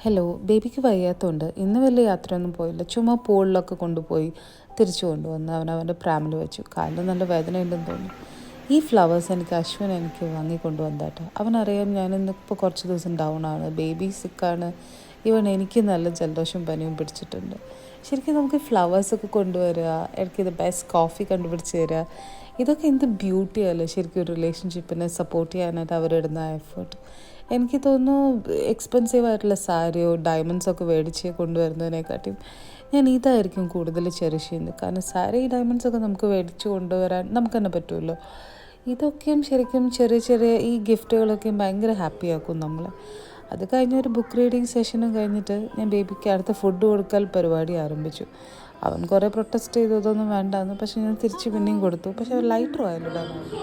Hello, ബേബിക്ക് വയ്യാത്തതുകൊണ്ട് ഇന്ന് വലിയ യാത്രയൊന്നും പോയില്ല. ചുമ്മാ പൂളിലൊക്കെ കൊണ്ടുപോയി തിരിച്ചു കൊണ്ടുവന്ന് അവനവൻ്റെ പ്രാമിൽ വെച്ചു. കാലിൽ നല്ല വേദനയുണ്ടെന്ന് തോന്നുന്നു. ഈ ഫ്ലവേഴ്സ് എനിക്ക് വാങ്ങിക്കൊണ്ടുവന്നതാട്ടോ. അവനറിയാം ഞാനിന്നിപ്പോൾ കുറച്ച് ദിവസം ഡൗൺ ആണ്, ബേബി സിക്കാണ്. എനിക്ക് നല്ല ജലദോഷം പനിയും പിടിച്ചിട്ടുണ്ട്. ശരിക്കും നമുക്ക് ഫ്ലവേഴ്സൊക്കെ കൊണ്ടുവരിക, എനിക്കിത് ബെസ്റ്റ് കോഫി കണ്ടുപിടിച്ച് തരിക, ഇതൊക്കെ എന്ത് ബ്യൂട്ടിയല്ലേ ശരിക്കും ഒരു റിലേഷൻഷിപ്പിനെ സപ്പോർട്ട് ചെയ്യാനായിട്ട് അവരിടുന്ന എഫേർട്ട്. എനിക്ക് തോന്നുന്നു എക്സ്പെൻസീവ് ആയിട്ടുള്ള സാരിയോ ഡയമണ്ട്സൊക്കെ മേടിച്ച് കൊണ്ടുവരുന്നതിനെക്കാട്ടിയും ഞാൻ ഇതായിരിക്കും കൂടുതൽ ചെറിഷ് ചെയ്യുന്നത്. കാരണം സാരി ഡയമണ്ട്സൊക്കെ നമുക്ക് മേടിച്ച് കൊണ്ടുവരാൻ നമുക്ക് തന്നെ പറ്റുമല്ലോ. ഇതൊക്കെയും ശരിക്കും ചെറിയ ചെറിയ ഈ ഗിഫ്റ്റുകളൊക്കെയും ഭയങ്കര ഹാപ്പിയാക്കും നമ്മളെ. അത് കഴിഞ്ഞ് ഒരു ബുക്ക് റീഡിങ് സെഷനും കഴിഞ്ഞിട്ട് ഞാൻ ബേബിക്ക് അടുത്ത ഫുഡ് കൊടുക്കൽ പരിപാടി ആരംഭിച്ചു. അവൻ കുറേ പ്രൊട്ടസ്റ്റ് ചെയ്തു, ഇതൊന്നും വേണ്ടാന്ന്. പക്ഷെ ഞാൻ തിരിച്ച് പിന്നെയും കൊടുത്തു. പക്ഷെ ലൈറ്റർ ആയാലും ഇടാനായിരുന്നു.